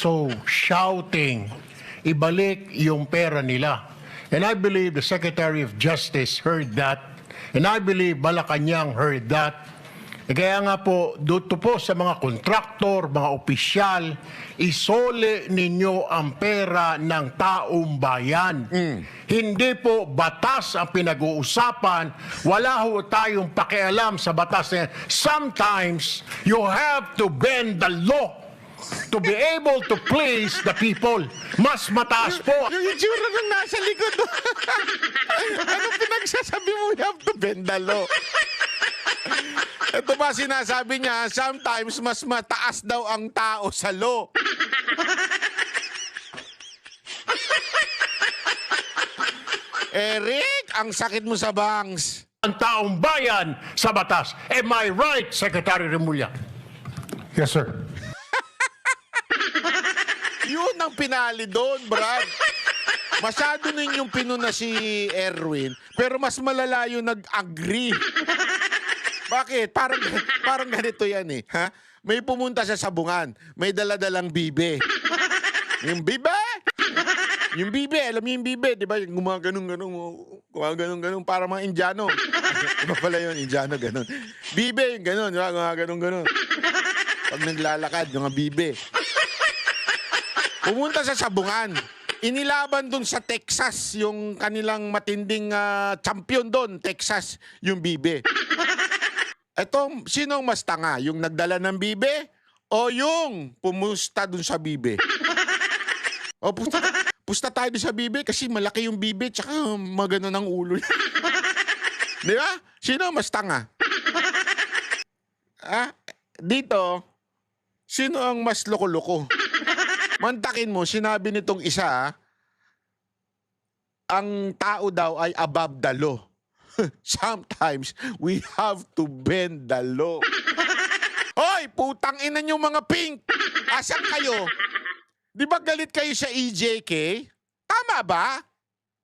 also shouting, ibalik yung pera nila. And I believe the Secretary of Justice heard that. And I believe Malacanang heard that. Kaya nga po, dito po sa mga kontraktor, mga opisyal, isole ninyo ang pera ng taong bayan. Hindi po batas ang pinag-uusapan. Wala ho tayong pakialam sa batas na yan. Sometimes, you have to bend the law to be able to please the people. Mas mataas po. Yung itsura nung nasa likod. Ano pinagsasabi mo? You have to bend the law. Ito ba sinasabi niya, sometimes mas mataas daw ang tao sa law. Eric, ang sakit mo sa bangs. Ang taong bayan sa batas. Am I right, Secretary Remulla? Yes, sir. Yun ang pinali doon, Brad. Masyado ninyong pinuna si Erwin, pero mas malala yung nag-agree. Bakit? Parang ganito yan eh. Ha? May pumunta sa sabungan, may daladalang bibe. Yung bibe? Yung bibe, alam mo yung bibe, di ba? Yung gumaganon-ganon, para mga Indiano. Iba pala yun, Indiano, ganon. Bibe, yung ganon, di ba? Gumaganon-ganon. Pag naglalakad, yung mga bibe. Pumunta sa sabungan. Inilaban dun sa Texas, yung kanilang matinding champion doon, Texas, yung bibe. Eto, sino mas tanga? Yung nagdala ng bibe o yung pumusta dun sa bibe? O pusta tayo dun sa bibe kasi malaki yung bibe tsaka magano ng ulo. Di ba? Sino mas tanga? Dito, sino ang mas loko-loko? Mantakin mo, sinabi nitong isa, ang tao daw ay above the law. Sometimes, we have to bend the law. Hoy, putang ina nyo mga pink! Asan kayo? Di ba galit kayo sa EJK? Tama ba?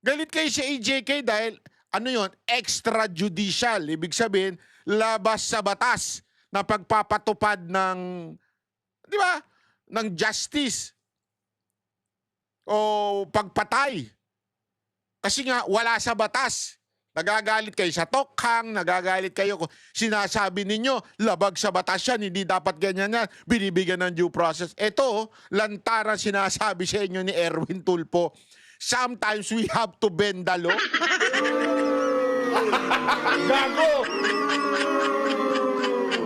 Galit kayo sa EJK dahil, ano yon, extrajudicial. Ibig sabihin, labas sa batas na pagpapatupad ng, di ba, ng justice o pagpatay. Kasi nga, wala sa batas. Nagagalit kayo sa tokhang, nagagalit kayo kung sinasabi ninyo, labag sa batas yan, hindi dapat ganyan yan, binibigyan ng due process. Ito, lantaran sinasabi sa inyo ni Erwin Tulfo, sometimes we have to bend the law. Gago!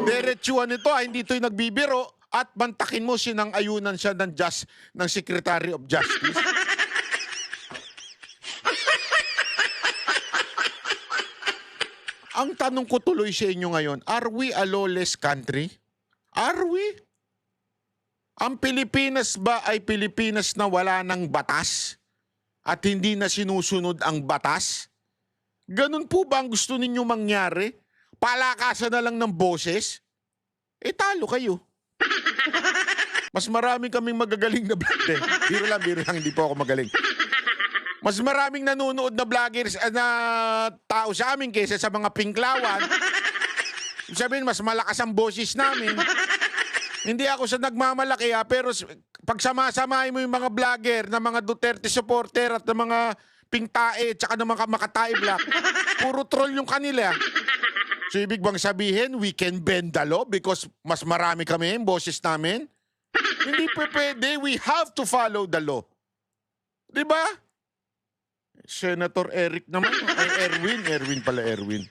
Diretsuhan ito, hindi ito'y nagbibiro at bantakin mo sinang-ayunan siya ng Secretary of Justice. Ang tanong ko tuloy sa inyo ngayon, are we a lawless country? Are we? Ang Pilipinas ba ay Pilipinas na wala ng batas at hindi na sinusunod ang batas? Ganun po ba ang gusto ninyo mangyari? Palakasan na lang ng boses? Eh talo kayo. Mas marami kaming magagaling na vlogger. Biro lang, hindi po ako magaling. Mas maraming nanonood na vloggers na tao sa amin kaysa sa mga pinklawan. Sabihin, mas malakas ang boses namin. Hindi ako sa nagmamalaki pero pag sama-samahin mo yung mga vlogger na mga Duterte supporter at na mga pingtae tsaka ng mga makatae black, puro troll yung kanila. So ibig bang sabihin, we can bend the law because mas marami kami yung boses namin? Hindi pwede. We have to follow the law. Diba? Senator Eric naman. Ay, Erwin pala, Erwin.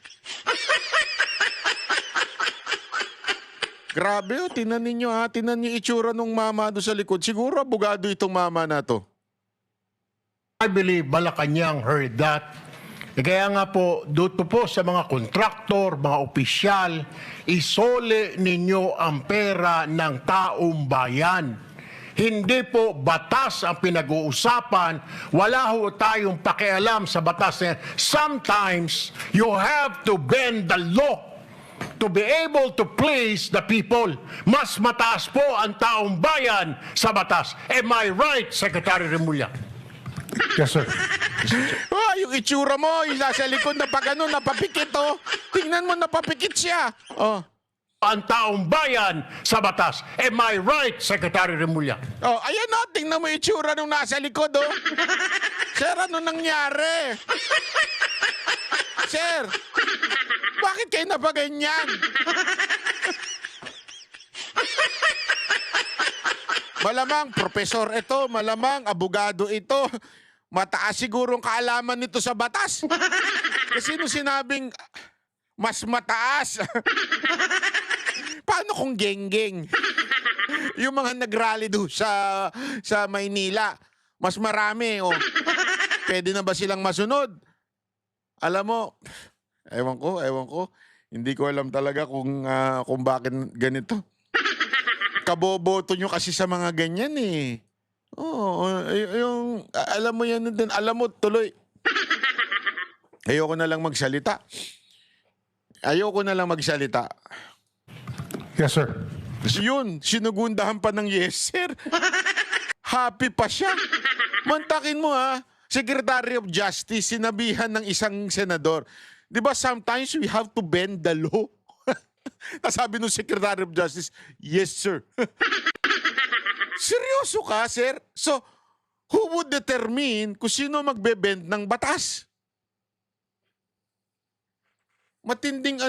Grabe, tinan ninyo tinan niyo itsura nung mama doon sa likod. Siguro abogado itong mama na to. I believe Malacanang heard that. Kaya nga po, dito po sa mga kontraktor, mga opisyal, isole ninyo ang pera ng taong bayan. Hindi po batas ang pinag-uusapan. Wala ho tayong pakialam sa batas na yan. Sometimes, you have to bend the law to be able to please the people. Mas mataas po ang taong bayan sa batas. Am I right, Secretary Remulla? Yes, sir. Yung itsura mo, yung nasa likod na pag napapikit, oh. Tingnan mo, napapikit siya. Oh. ang taong bayan sa batas. Am I right, Secretary Remulla? Oh, ayan na, tingnan mo yung itsura nung nasa likod, oh. Sir, ano nangyari? Sir, bakit kayo napaganyan? Malamang profesor ito, malamang abogado ito. Mataas sigurong kaalaman nito sa batas. Kasi nung sinabing mas mataas, paano kung geng-geng? Yung mga nagrally doon sa Maynila, mas marami, oh. Pwede na ba silang masunod? Alam mo, ewan ko. Hindi ko alam talaga kung bakit ganito. Kaboboto nyo kasi sa mga ganyan eh. Oo, yung, alam mo yan din, alam mo tuloy. Ayoko na lang magsalita. Yes, sir. Yun, sinugundahan pa ng yes, sir. Happy pa siya. Mantakin mo ha, Secretary of Justice, sinabihan ng isang senador, di ba sometimes we have to bend the law? Tapos sabi ng Secretary of Justice, yes, sir. Seryoso ka, sir? So, who would determine kung sino magbe-bend ng batas? Matinding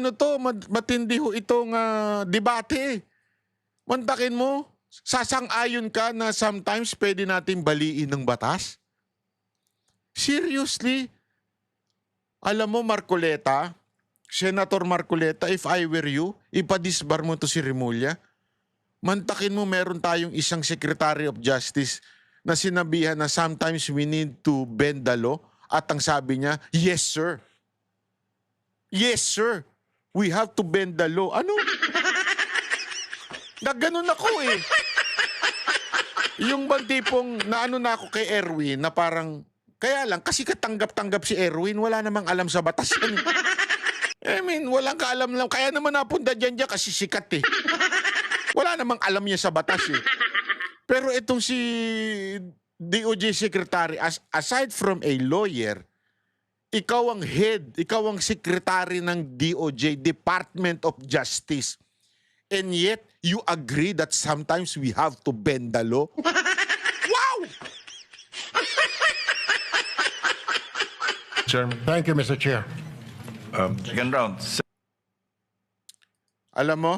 matindi ho itong debate. Mantakin mo, sasang-ayon ka na sometimes pwede natin baliin ng batas? Seriously? Alam mo, Marcoleta, Senator Marcoleta, if I were you, ipadisbar mo to si Remulla. Mantakin mo, meron tayong isang Secretary of Justice na sinabihan na sometimes we need to bend the law. At ang sabi niya, yes, sir. Yes, sir. We have to bend the law. Ano? Nagganon ako eh. Yung bang tipong naano na ako kay Erwin na parang, kaya lang, kasi katanggap-tanggap si Erwin, wala namang alam sa batas yan. I mean, walang kaalam lang. Kaya naman napunta dyan kasi sikat eh. Wala namang alam niya sa batas eh. Pero itong si DOJ Secretary, aside from a lawyer, ikaw ang head, ikaw ang secretary ng DOJ, Department of Justice. And yet, you agree that sometimes we have to bend the law? Wow! Chairman, Thank you, Mr. Chair. second round. Alam mo,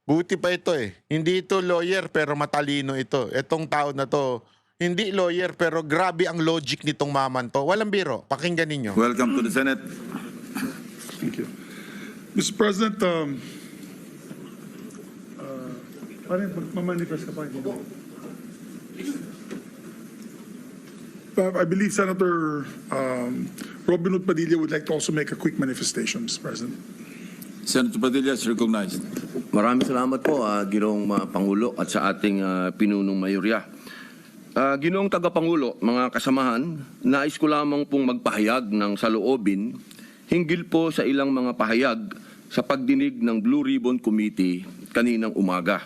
buti pa ito eh. Hindi ito lawyer pero matalino ito. Itong tao na to, hindi lawyer pero grabe ang logic nitong maman to. Walang biro. Pakinggan ninyo. Welcome to the Senate. Thank you. Mr. President, parang magmamanifest ka pa. I believe Senator Robin Hood Padilla would like to also make a quick manifestation, Mr. President. Senator Padilla is recognized. Maraming salamat po, Ginoong Pangulo at sa ating pinunong mayorya. Ginoong Tagapangulo, mga kasamahan, nais ko lamang pong magpahayag ng saloobin hinggil po sa ilang mga pahayag sa pagdinig ng Blue Ribbon Committee kaninang umaga.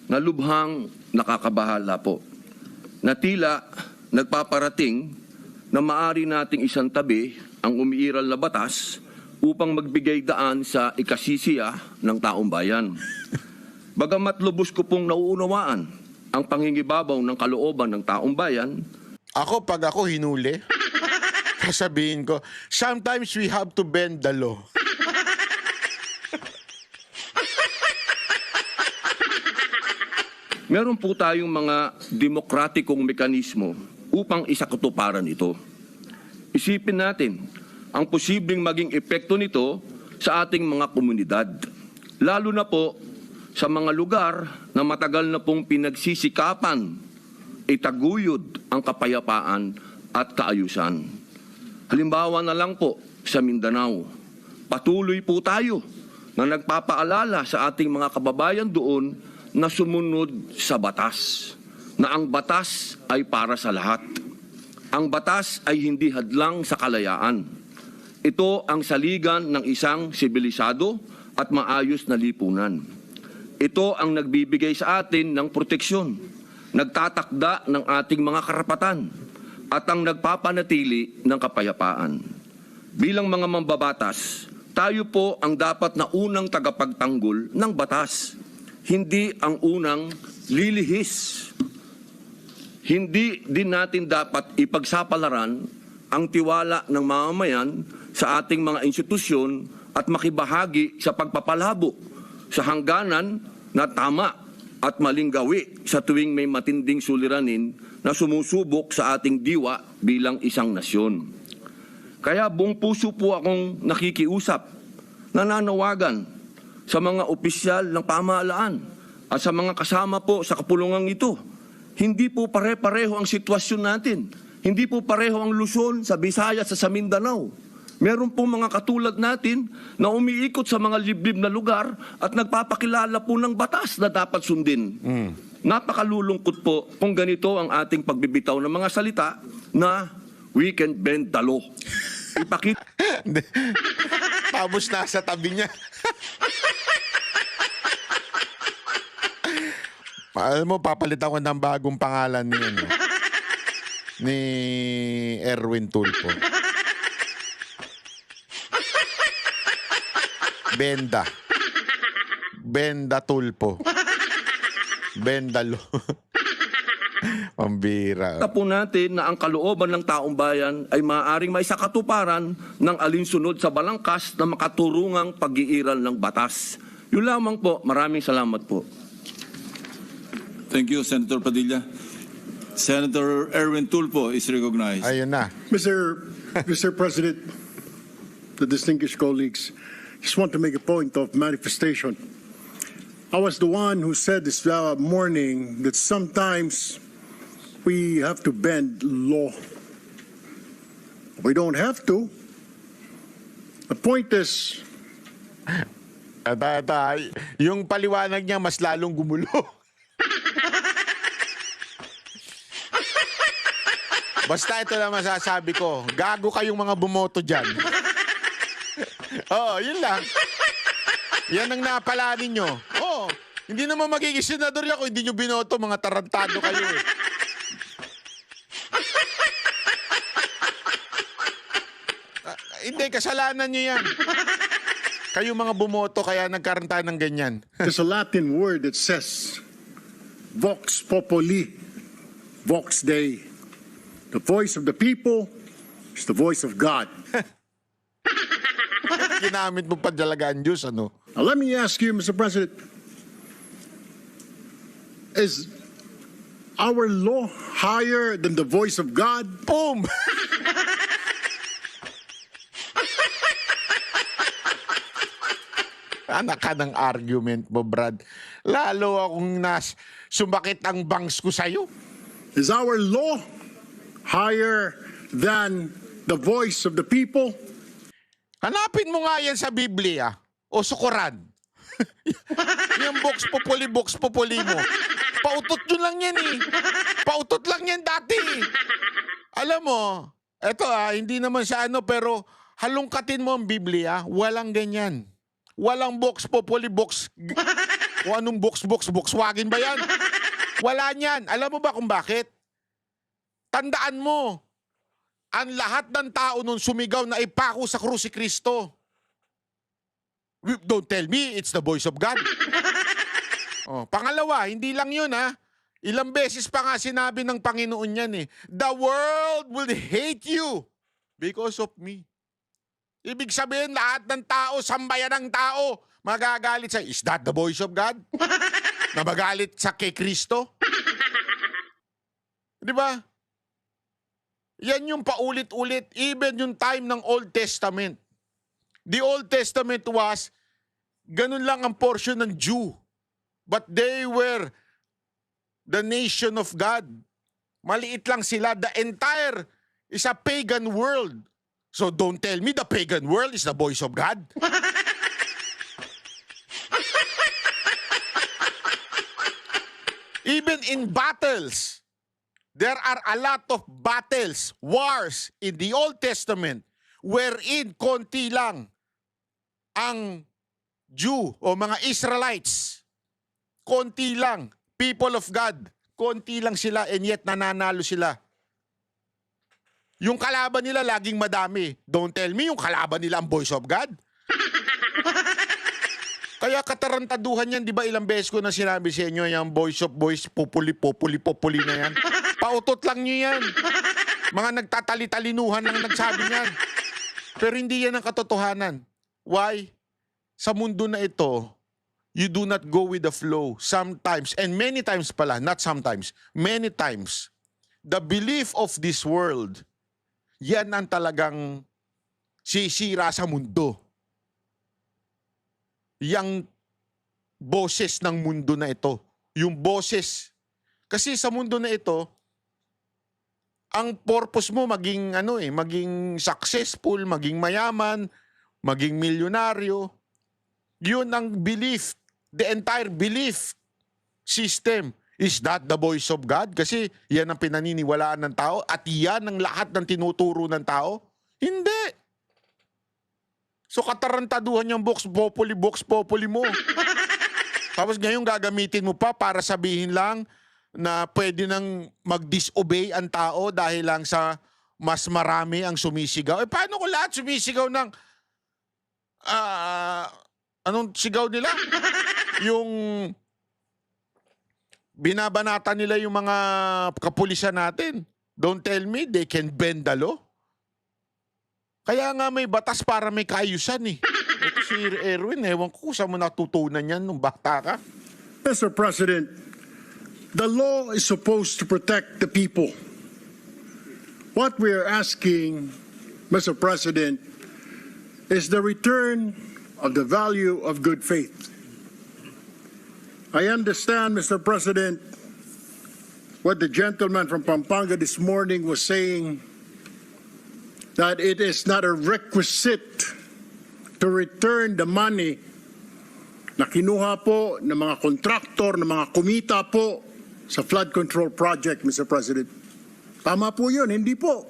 Na lubhang nakakabahala po. Na tila nagpaparating na maari nating isang tabi ang umiiral na batas upang magbigay daan sa ikasisiya ng taong bayan. Bagamat lubos ko pong nauunawaan ang pangingibabaw ng kalooban ng taong bayan, Pag ako hinuli, sasabihin ko, sometimes we have to bend the law. meron po tayong mga demokratikong mekanismo upang isakatuparan ito. Isipin natin ang posibleng maging epekto nito sa ating mga komunidad, lalo na po sa mga lugar na matagal na pong pinagsisikapan itaguyod ang kapayapaan at kaayusan. Halimbawa na lang po sa Mindanao, patuloy po tayo na nagpapaalala sa ating mga kababayan doon na sumunod sa batas, na ang batas ay para sa lahat. Ang batas ay hindi hadlang sa kalayaan. Ito ang saligan ng isang sibilisado at maayos na lipunan. Ito ang nagbibigay sa atin ng proteksyon, nagtatakda ng ating mga karapatan, at ang nagpapanatili ng kapayapaan. Bilang mga mambabatas, tayo po ang dapat na unang tagapagtanggol ng batas, hindi ang unang lilihis. Hindi din natin dapat ipagsapalaran ang tiwala ng mamamayan sa ating mga institusyon at makibahagi sa pagpapalabo sa hangganan na tama at maling gawi sa tuwing may matinding suliranin na sumusubok sa ating diwa bilang isang nasyon. Kaya buong puso po akong nakikiusap, nananawagan sa mga opisyal ng pamahalaan at sa mga kasama po sa kapulungang ito. Hindi po pare-pareho ang sitwasyon natin. Hindi po pareho ang Luzon sa Visayas at sa Mindanao. Meron po mga katulad natin na umiikot sa mga liblib na lugar at nagpapakilala po ng batas na dapat sundin. Napakalulungkot po kung ganito ang ating pagbibitaw ng mga salita na we can bend the law. Ipakita Tapos nasa tabi niya. Alam mo, papalitan ko ng bagong pangalan ni, ni Erwin Tulfo. Benda. Benda Tulfo. Bendalo. Pambira. po natin na ang kalooban ng taong bayan ay maaaring maisakatuparan ng alinsunod sa balangkas na makaturungang pag-iiral ng batas. Yun lamang po. Maraming salamat po. Thank you, Senator Padilla. Senator Erwin Tulfo is recognized. Ayun na. Mr. President, the distinguished colleagues, just want to make a point of manifestation. I was the one who said this morning that sometimes we have to bend law. We don't have to. The point is, Yung paliwanag niya mas lalong gumulo. Basta ito lang masasabi ko. Gago kayong mga bumoto dyan. Oo, yun lang. Yan ang napala ninyo. Oo, hindi naman magiging senador yan kung hindi nyo binoto. Mga tarantado kayo eh. Hindi, kasalanan nyo yan. Kayo mga bumoto kaya nagkaroon tayo ng ganyan. there's a Latin word that says, vox populi, vox Dei. The voice of the people is the voice of God. Ginamit mo pa dalagaan Diyos, ano? Now, let me ask you, Mr. President, is our law higher than the voice of God? Boom! Anak ka ng argument mo, Brad. Lalo akong sumakit ang bangs ko sa'yo. Is our law higher than the voice of the people? Hanapin mo nga yan sa Biblia o sa Quran. Yung box populi mo. Pautot yun lang yan eh. Pautot lang yan dati. Alam mo, eto hindi naman sa pero halongkatin mo ang Biblia, walang ganyan. Walang box populi box. O anong box, Volkswagen ba yan? Wala niyan. Alam mo ba kung bakit? Tandaan mo, ang lahat ng tao nun sumigaw na ipako sa krus si Kristo. Don't tell me it's the voice of God. Pangalawa, hindi lang yun Ilang beses pa nga sinabi ng Panginoon yan eh. The world will hate you because of me. Ibig sabihin, lahat ng tao, sambayan ng tao, magagalit sa, is that the voice of God? Na magalit sa kay Kristo? Di ba? Yan yung paulit-ulit, even yung time ng Old Testament. The Old Testament was, ganun lang ang portion ng Jew. But they were the nation of God. Maliit lang sila. The entire is a pagan world. So don't tell me the pagan world is the voice of God. Even in battles, there are a lot of battles, wars in the Old Testament wherein konti lang ang Jew o mga Israelites. Konti lang. People of God. Konti lang sila and yet nananalo sila. Yung kalaban nila laging madami. Don't tell me yung kalaban nila ang voice of God. Kaya katarantaduhan yan, di ba ilang beses ko na sinabi sa inyo, yung voice of voice, populi na yan. Pautot lang nyo yan. Mga nagtatali-talinuhan lang nagsabi niyan. Pero hindi yan ang katotohanan. Why? Sa mundo na ito, you do not go with the flow. Sometimes, and many times pala, not sometimes, many times, the belief of this world, yan ang talagang sisira sa mundo. Yang boses ng mundo na ito. Yung boses. Kasi sa mundo na ito, ang purpose mo maging maging successful, maging mayaman, maging milyonaryo. Yun ang belief. The entire belief system. Is that the voice of God? Kasi yan ang pinaniniwalaan ng tao at yan ang lahat ng tinuturo ng tao? Hindi. So katarantaduhan yung Vox Populi mo. Tapos ngayon gagamitin mo pa para sabihin lang na pwede nang mag-disobey ang tao dahil lang sa mas marami ang sumisigaw. Paano kung lahat sumisigaw ng anong sigaw nila? Yung binabanata nila yung mga kapulisan natin. Don't tell me they can bend the law. Kaya nga may batas para may kaayusan eh. Ito si Erwin, ewan ko saan mo natutunan yan nung bata ka. Mr. President, the law is supposed to protect the people. What we are asking, Mr. President, is the return of the value of good faith. I understand, Mr. President, what the gentleman from Pampanga this morning was saying, that it is not a requisite to return the money na kinuha po ng mga kontraktor, ng mga kumita po sa flood control project, Mr. President. Tama po yun, hindi po.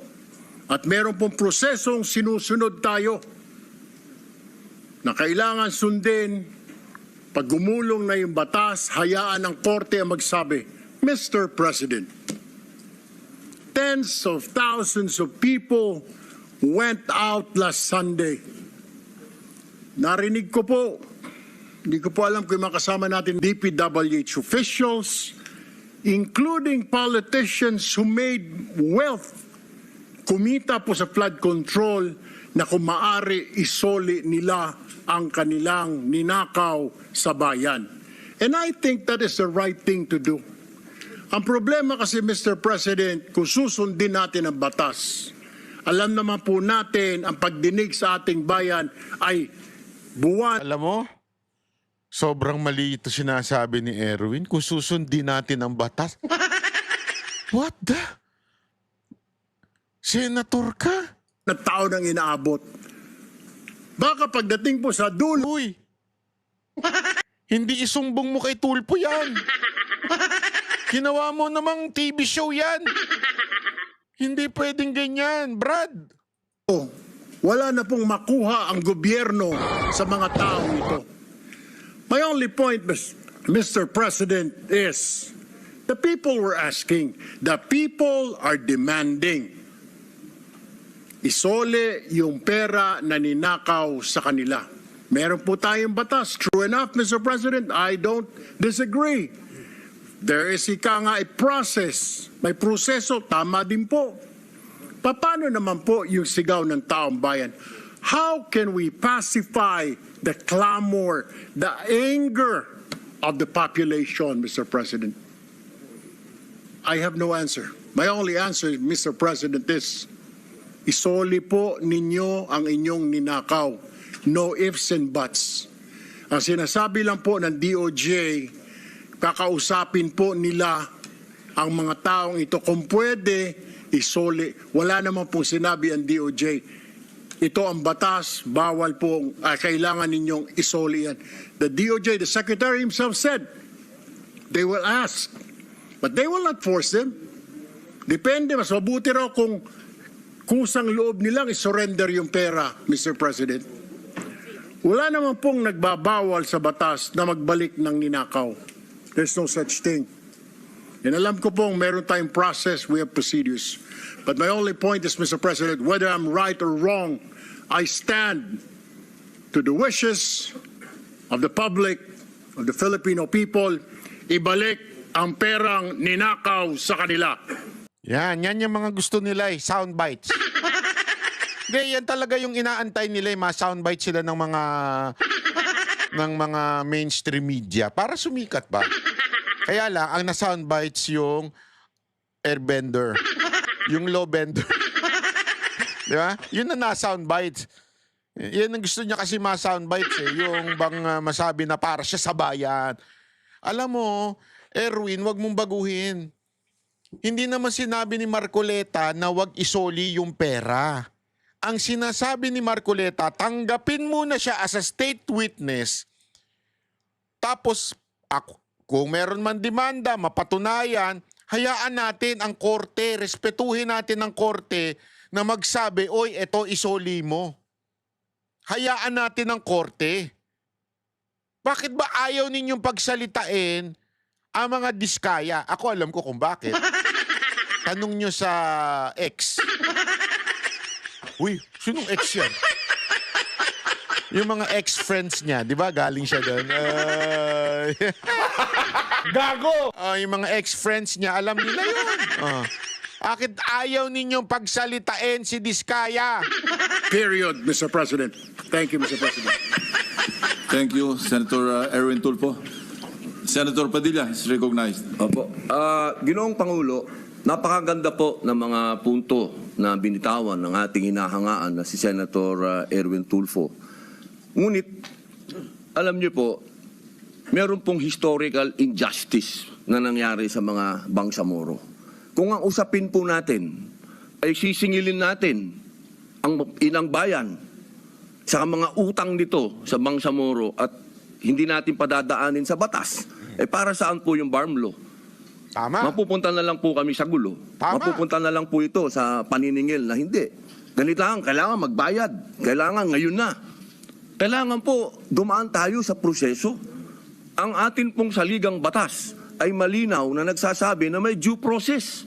At meron pong prosesong sinusunod tayo na kailangan sundin. Pag gumulong na yung batas, hayaan ng korte ang magsabi, Mr. President, tens of thousands of people went out last Sunday. Narinig ko po, hindi ko po alam kung makasama natin DPWH officials, including politicians who made wealth, kumita po sa flood control na kung maaari isoli nila ang kanilang ninakaw sa bayan. And I think that is the right thing to do. Ang problema kasi, Mr. President, kung susundin natin ang batas, alam naman po natin ang pagdinig sa ating bayan ay buwan. Alam mo, sobrang mali ito sinasabi ni Erwin. Kung susundin natin ang batas. What the? Senator ka? Na tao nang inaabot. Baka pagdating po sa dulo, Uy, hindi isumbong mo kay Tulpo yan. Ginawa mo namang TV show yan. Hindi pwedeng ganyan, Brad. wala na pong makuha ang gobyerno sa mga taong ito. My only point, Mr. President, is the people were asking, the people are demanding. Isole yung pera na ninakaw sa kanila. Meron po tayong batas. True enough, Mr. President, I don't disagree. There is a process. May proseso, tama din po. Paano naman po yung sigaw ng taong bayan? How can we pacify the clamor, the anger of the population, Mr. President? I have no answer. My only answer, Mr. President, is isoli po ninyo ang inyong ninakaw. No ifs and buts. Ang sinasabi lang po ng DOJ, kakausapin po nila ang mga taong ito kung pwede isoli. Wala naman pong sinabi ang DOJ. Ito ang batas, bawal po, kailangan ninyong isoli yan. The DOJ, the Secretary himself said, they will ask, but they will not force them. Depende, mas mabuti raw kung kusang loob nilang isurrender yung pera, Mr. President. Wala naman pong nagbabawal sa batas na magbalik ng ninakaw. There's no such thing. And alam ko pong meron tayong process, we have procedures. But my only point is, Mr. President, whether I'm right or wrong, I stand to the wishes of the public, of the Filipino people, ibalik ang perang ninakaw sa kanila. Yan yung mga gusto nila sound bites. Hindi, yan talaga yung inaantay nila, mga sound bites sila ng mga mainstream media para sumikat ba. Kaya lang, ang na-sound bites yung airbender, yung low bender. Di ba? Yun na na-sound bites. Yan ang gusto niya kasi ma-sound bites yung bang masabi na para siya sa bayan. Alam mo, Erwin, wag mong baguhin. Hindi naman sinabi ni Marcoleta na wag isoli yung pera. Ang sinasabi ni Marcoleta, tanggapin muna siya as a state witness. Tapos, kung meron man demanda, mapatunayan, hayaan natin ang korte, respetuhin natin ang korte na magsabi, oy, eto isoli mo. Hayaan natin ang korte. Bakit ba ayaw ninyong pagsalitain ang mga diskaya? Ako alam ko kung bakit. Tanong nyo sa ex. Uy, sinong ex yan? Yung mga ex-friends niya, di ba? Galing siya doon. Gago! Yung mga ex-friends niya, alam nila yun. Bakit ayaw ninyong pagsalitain si Diskaya? Period, Mr. President. Thank you, Mr. President. Thank you, Senator Erwin Tulfo. Senator Padilla is recognized. Opo. Ginoong Pangulo, napakaganda po ng mga punto na binitawan ng ating hinahangaan na si Senator Erwin Tulfo. Ngunit, alam niyo po, meron pong historical injustice na nangyari sa mga Bangsamoro. Kung ang usapin po natin ay sisingilin natin ang inang bayan sa mga utang nito sa Bangsamoro at hindi natin padadaanin sa batas, para saan po yung BARM law? Tama. Mapupunta na lang po kami sa gulo. Tama. Mapupunta na lang po ito sa paniningil na hindi. Ganito lang, kailangan magbayad. Kailangan ngayon na. Kailangan po dumaan tayo sa proseso. Ang atin pong saligang batas ay malinaw na nagsasabi na may due process.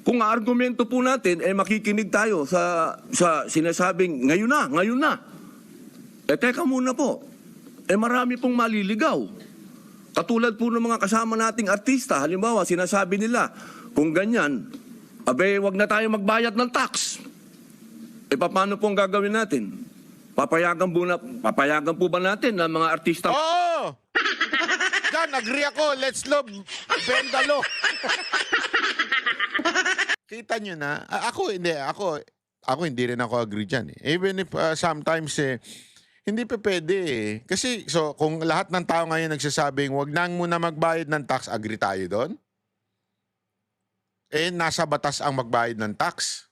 Kung argumento po natin, makikinig tayo sa sinasabing ngayon na. Teka muna po. Marami pong maliligaw. Katulad po ng mga kasama nating artista, halimbawa, sinasabi nila, kung ganyan, wag na tayo magbayad ng tax. Paano pong gagawin natin? Papayagan po ba natin na mga artista? Oo! Diyan, agree ako. Let's love Bendalo. Kita nyo na. Ako hindi rin ako agree dyan. Even if sometimes hindi pa pwede Kasi kung lahat ng tao ngayon nagsasabing wag nang muna magbayad ng tax, agree tayo doon? Nasa batas ang magbayad ng tax.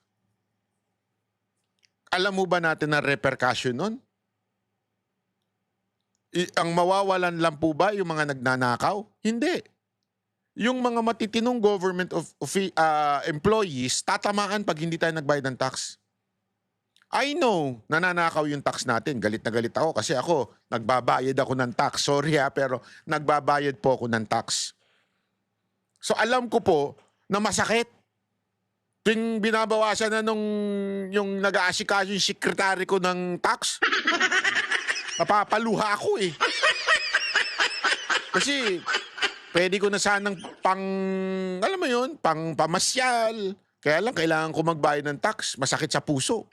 Alam mo ba natin ang repercussion nun? Ang mawawalan lang po ba yung mga nagnanakaw? Hindi. Yung mga matitinong government employees, tatamaan pag hindi tayo nagbayad ng tax. I know, nananakaw yung tax natin. Galit na galit ako kasi ako, nagbabayad ako ng tax. Sorry pero nagbabayad po ako ng tax. So alam ko po na masakit. Tuwing binabawasan na yung nag-aasikaso yung sekretary ko ng tax, napapaluha ako Kasi pwede ko na sanang alam mo yun, pamasyal. Kaya lang kailangan ko magbayad ng tax. Masakit sa puso.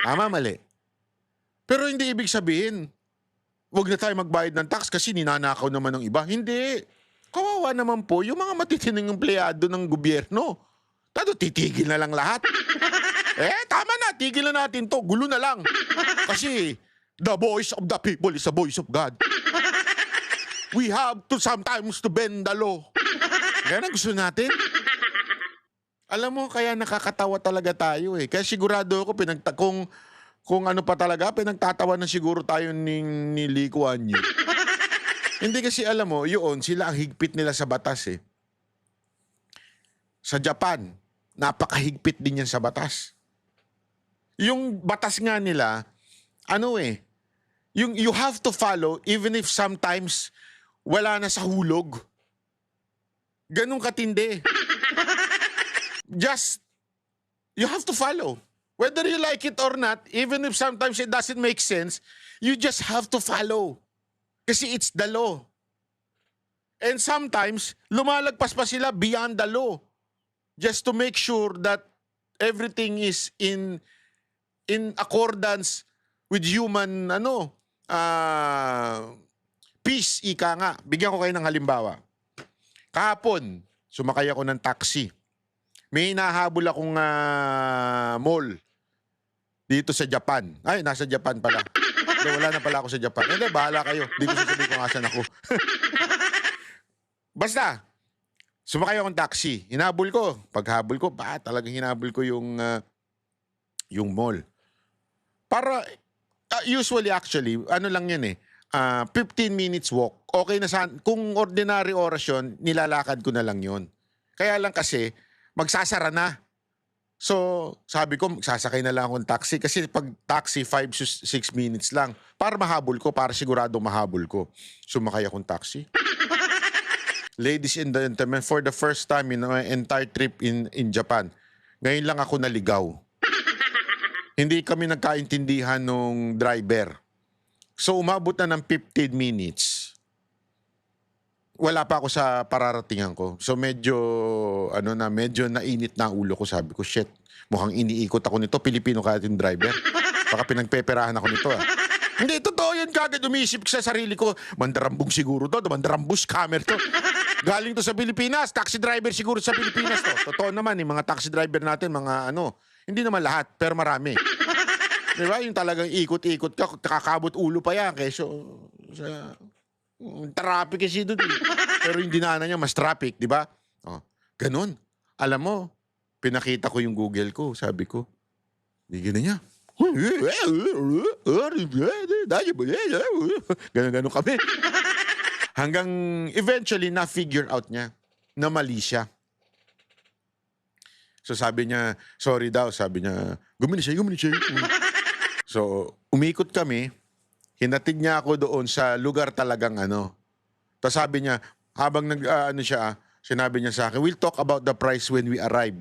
Tama, mali. Pero hindi ibig sabihin, wag na tayo magbayad ng tax kasi ninanakaw naman ng iba. Hindi. Kawawa naman po yung mga matitinong empleyado ng gobyerno. Titigil na lang lahat. Tama na, tigil na natin to. Gulo na lang. Kasi the voice of the people is the voice of God. We have to sometimes to bend the law. Kaya na gusto natin. Alam mo, kaya nakakatawa talaga tayo Kaya sigurado ako, kung ano pa talaga, pinagtatawa na siguro tayo ni Lee Kuan Yew. Hindi kasi alam mo, yun, sila ang higpit nila sa batas Sa Japan, napakahigpit din yan sa batas. Yung batas nga nila, yung you have to follow even if sometimes wala na sa hulog. Ganun katindi. Just, you have to follow. Whether you like it or not, even if sometimes it doesn't make sense, you just have to follow. Kasi it's the law. And sometimes, lumalagpas pa sila beyond the law just to make sure that everything is in accordance with human peace, ika nga. Bigyan ko kayo ng halimbawa. Kahapon, sumakay ako ng taxi. May hinahabol akong mall dito sa Japan. Ay, nasa Japan pala. Hindi, wala na pala ako sa Japan. Hindi, bahala kayo. Hindi ko sasabihin kung asan ako. Basta, sumakay akong taxi. Hinabol ko. Paghabol ko, talagang hinabol ko yung mall. Para, usually actually, ano lang yan 15 minutes walk. Okay na kung ordinary oras yun, nilalakad ko na lang yun. Kaya lang kasi, magsasara na. So, sabi ko, sasakay na lang akong taxi. Kasi pag taxi, 5 to 6 minutes lang. Para mahabol ko, para sigurado mahabol ko. Sumakay akong taxi. Ladies and gentlemen, for the first time in my entire trip in Japan, ngayon lang ako naligaw. Hindi kami nagkaintindihan nung driver. So, umabot na ng 15 minutes. Wala pa ako sa pararatingan ko. So medyo nainit na ang ulo ko. Sabi ko, shit, mukhang iniikot ako nito. Pilipino ka ating driver. Baka pinagpeperahan ako nito. Hindi, totoo yan. Kagad umisip sa sarili ko. Mandarambong siguro to. Mandarambong scammer to. Galing to sa Pilipinas. Taxi driver siguro sa Pilipinas to. Totoo naman, yung mga taxi driver natin, hindi naman lahat, pero marami. Diba? Yung talagang ikot-ikot ka, kakabot ulo pa yan. Keso, traffic kasi doon. Pero yung dinaanan niya, mas traffic, di ba? Oh, ganun. Alam mo, pinakita ko yung Google ko. Sabi ko, hindi niya. Ganun kami. Hanggang eventually, na-figure out niya na mali siya. So sabi niya, sorry daw. Sabi niya, gumini siya. So, umikot kami. Hinatid niya ako doon sa lugar talagang Tapos sabi niya, habang sinabi niya sa akin, we'll talk about the price when we arrive.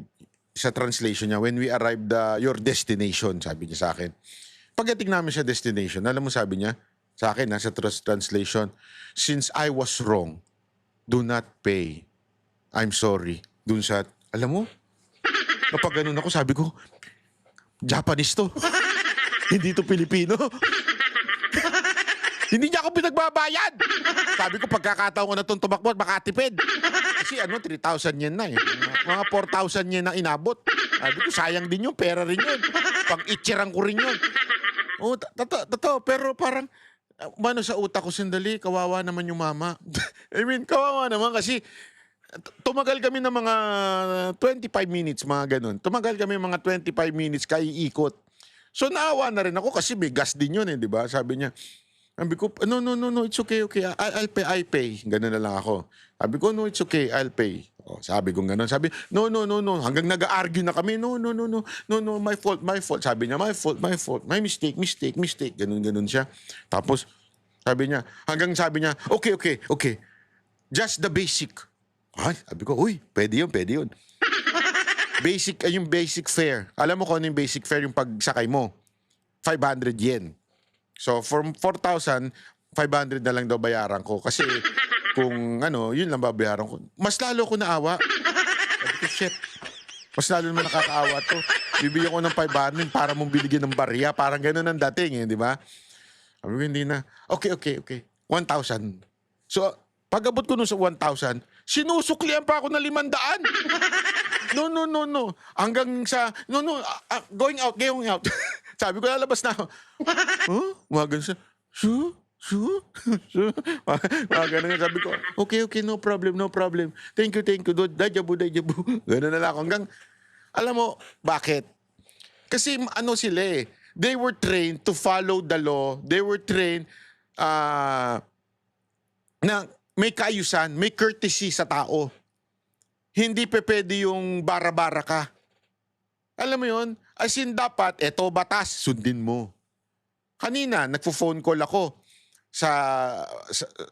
Sa translation niya, when we arrive your destination, sabi niya sa akin. Pagdating namin sa destination, alam mo sabi niya, sa akin, sa translation, since I was wrong, do not pay. I'm sorry. Dun sa, alam mo, kapag ganun ako, sabi ko, Japanese to. Hindi to Pilipino. Hindi niya ako pinagbabayad. Sabi ko, pagkakataon ko na itong tumakbo at makatipid. Kasi 3,000 yen na Mga 4,000 yen na inabot. Sabi ko, sayang din yun. Pera rin yun. Pang-itchirang ko rin yun. Oh, totoo. Pero parang, sa utak ko, sandali, kawawa naman yung mama. I mean, kawawa naman kasi tumagal kami ng mga 25 minutes, mga ganun. Tumagal kami mga 25 minutes kaiikot. So, naawa na rin ako kasi may gas din yun di ba? Sabi niya, sabi ko, no, it's okay. I'll pay. Ganun na lang ako. Sabi ko, no, it's okay, I'll pay. Oh, sabi ko ganun. Sabi, no. Hanggang nag-argue na kami, no, my fault. Sabi niya, my fault. My mistake. Ganun siya. Tapos, sabi niya, okay. Just the basic. Ay, sabi ko, pwede yun. Yung basic fare. Alam mo kung ano yung basic fare yung pagsakay mo? 500 yen. So, from 4,000, 500 na lang daw bayaran ko. Kasi, kung yun lang babayaran ko. Mas lalo ko naawa. Sabi ko, shit. Mas lalo naman nakakaawa to. Bibigyan ko ng 500 para mong biligyan ng barya. Parang gano'n ang dating, di ba? Sabi ko, hindi na. Okay. 1,000. So, pag-abot ko nun sa 1,000, sinusuklian pa ako na 500. No. Hanggang sa, going out. Sabi ko, lalabas na ako. Mga ganun siya. Mga ganun. Sabi ko, okay, no problem. Thank you. Dajabu. Ganun na lang ako. Hanggang, alam mo, bakit? Kasi sila they were trained to follow the law. They were trained na may kaayusan, may courtesy sa tao. Hindi pwede yung bara-bara ka. Alam mo yun? As in dapat, eto batas, sundin mo. Kanina, nagpo-phone call ako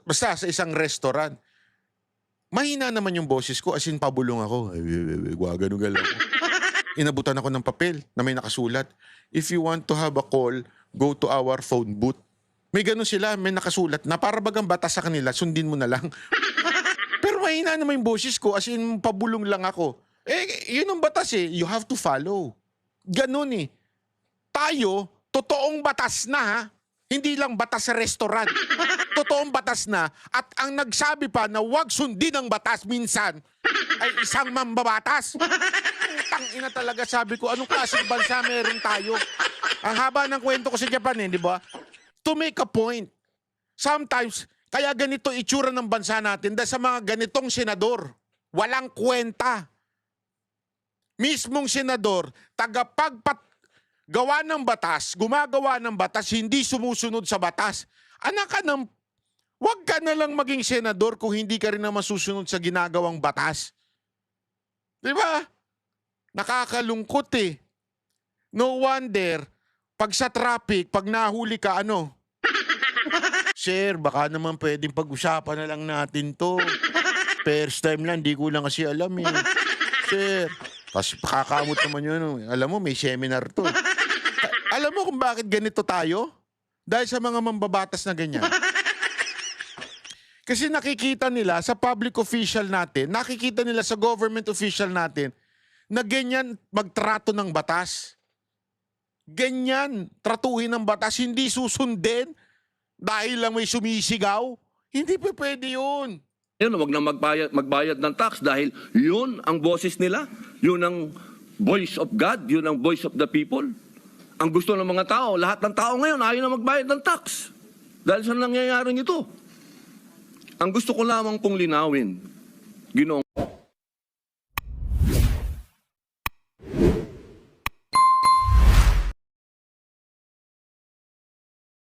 basta sa isang restaurant. Mahina naman yung boses ko, as in pabulong ako. Ganun ako. inabutan ako ng papel na may nakasulat. If you want to have a call, go to our phone booth. May ganun sila, may nakasulat na para bagang batas sa kanila, sundin mo na lang. Pero mahina naman yung boses ko, as in pabulong lang ako. Yun ang batas eh, you have to follow. Ganun eh. Tayo, totoong batas na ha. Hindi lang batas sa restaurant. Totoong batas na. At ang nagsabi pa na wag sundin ang batas minsan ay isang mambabatas. Tang ina talaga sabi ko, anong klaseng bansa meron tayo? Ang haba ng kwento ko sa Japan eh, di ba? To make a point. Sometimes, kaya ganito itsura ng bansa natin dahil sa mga ganitong senador. Walang kwenta. Mismong senador, gawa ng batas, gumagawa ng batas, hindi sumusunod sa batas. Anak ka ng, wag ka na lang maging senador kung hindi ka rin naman susunod sa ginagawang batas. Di ba? Nakakalungkot eh. No wonder, pag sa traffic, pag nahuli ka, ano? Sir, baka naman pwedeng pag-usapan na lang natin to. First time lang, di ko lang kasi alam eh. Sir, kasi pakakamot naman yun. Alam mo, may seminar to. Alam mo kung bakit ganito tayo? Dahil sa mga mambabatas na ganyan. Kasi nakikita nila sa public official natin, nakikita nila sa government official natin, na ganyan magtrato ng batas. Ganyan, tratuhin ng batas, hindi susundin dahil lang may sumisigaw. Hindi pa pwede yun. Yun, wag na magbayad ng tax dahil yun ang boses nila. Yun ang voice of God, yun ang voice of the people. Ang gusto ng mga tao, lahat ng tao ngayon ayaw na magbayad ng tax. Dahil sa nangyayaring ito. Ang gusto ko lamang pong linawin, Ginoong